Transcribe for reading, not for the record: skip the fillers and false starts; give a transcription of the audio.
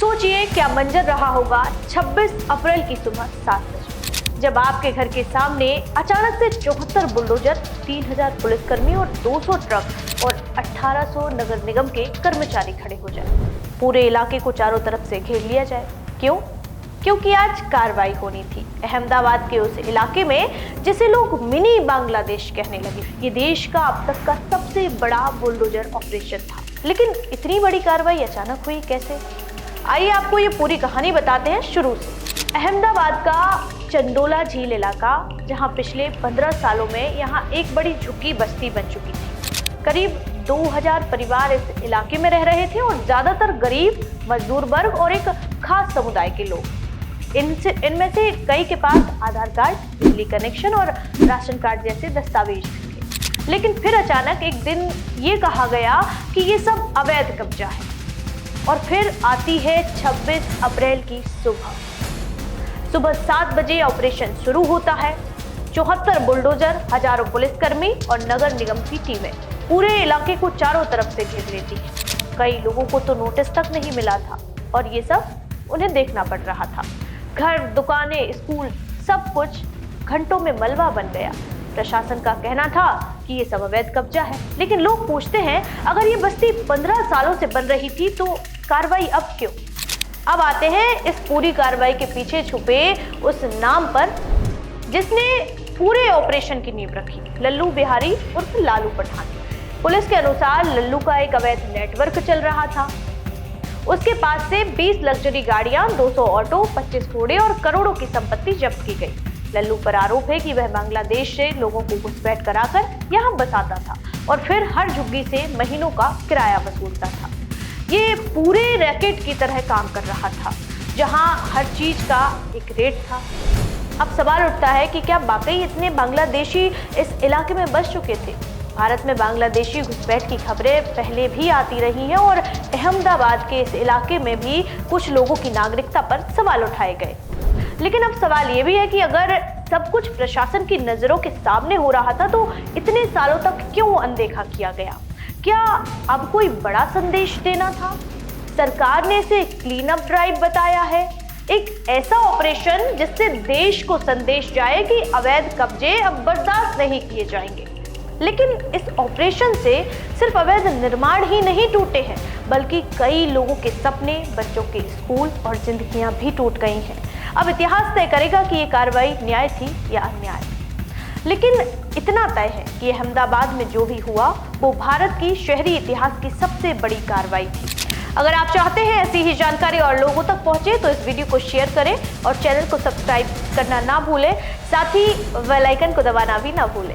सोचिए क्या मंजर रहा होगा 26 अप्रैल की सुबह 7 बजे, जब आपके घर के सामने अचानक से 74 बुलडोजर, 3000 पुलिसकर्मी और 200 ट्रक और 1800 नगर निगम के कर्मचारी खड़े हो जाए। पूरे इलाके को चारों तरफ से घेर लिया जाए। क्यों? क्योंकि आज कार्रवाई होनी थी अहमदाबाद के उस इलाके में जिसे लोग मिनी बांग्लादेश कहने लगे। ये देश का अब तक का सबसे बड़ा बुलडोजर ऑपरेशन था। लेकिन इतनी बड़ी कार्रवाई अचानक हुई कैसे? आइए आपको ये पूरी कहानी बताते हैं शुरू से। अहमदाबाद का चंदोला झील इलाका, जहां पिछले 15 सालों में यहां एक बड़ी झुग्गी बस्ती बन चुकी थी। करीब 2000 परिवार इस इलाके में रह रहे थे और ज्यादातर गरीब, मजदूर वर्ग और एक खास समुदाय के लोग। इनमें से कई के पास आधार कार्ड, बिजली कनेक्शन और राशन कार्ड जैसे दस्तावेज थे। लेकिन फिर अचानक एक दिन ये कहा गया कि ये सब अवैध कब्जा है। और फिर आती है 26 अप्रैल की सुबह 7 बजे ऑपरेशन शुरू होता है। 74 बुलडोजर, हजारों पुलिसकर्मी और नगर निगम की टीमें पूरे इलाके को चारों तरफ से घेर लेती है। कई लोगों को तो नोटिस तक नहीं मिला था और ये सब उन्हें देखना पड़ रहा था। घर, दुकानें, स्कूल, सब कुछ घंटों में मलबा बन गया। प्रशासन का कहना था कि ये सब अवैध कब्जा है, लेकिन लोग पूछते हैं अगर ये बस्ती 15 सालों से बन रही थी तो कार्रवाई अब क्यों? अब आते हैं इस पूरी कार्रवाई के पीछे छुपे उस नाम पर जिसने पूरे ऑपरेशन की नींव रखी, लल्लू बिहारी उर्फ लालू पठान। पुलिस के अनुसार लल्लू का एक अवैध नेटवर्क चल रहा था। उसके पास से 20 लग्जरी गाड़ियां, 200 ऑटो, 25 घोड़े और करोड़ों की संपत्ति जब्त की गई। लल्लू पर आरोप है कि वह बांग्लादेश से लोगों को घुसपैठ कराकर यहाँ बसाता था और फिर हर झुग्गी से महीनों का किराया वसूलता था। ये पूरे रैकेट की तरह काम कर रहा था, जहां हर चीज का एक रेट था। अब सवाल उठता है कि क्या वाकई इतने बांग्लादेशी इस इलाके में बस चुके थे? भारत में बांग्लादेशी घुसपैठ की खबरें पहले भी आती रही हैं और अहमदाबाद के इस इलाके में भी कुछ लोगों की नागरिकता पर सवाल उठाए गए। लेकिन अब सवाल ये भी है कि अगर सब कुछ प्रशासन की नजरों के सामने हो रहा था तो इतने सालों तक क्यों अनदेखा किया गया? क्या अब कोई बड़ा संदेश देना था? सरकार ने इसे क्लीन अप ड्राइव बताया है, एक ऐसा ऑपरेशन जिससे देश को संदेश जाए कि अवैध कब्जे अब बर्दाश्त नहीं किए जाएंगे। लेकिन इस ऑपरेशन से सिर्फ अवैध निर्माण ही नहीं टूटे हैं, बल्कि कई लोगों के सपने, बच्चों के स्कूल और जिंदगियां भी टूट गई हैं। अब इतिहास तय करेगा कि ये कार्रवाई न्याय थी या अन्याय। लेकिन इतना तय है कि अहमदाबाद में जो भी हुआ वो भारत की शहरी इतिहास की सबसे बड़ी कार्रवाई थी। अगर आप चाहते हैं ऐसी ही जानकारी और लोगों तक पहुंचे तो इस वीडियो को शेयर करें और चैनल को सब्सक्राइब करना ना भूलें, साथ ही बेल आइकन को दबाना भी ना भूलें।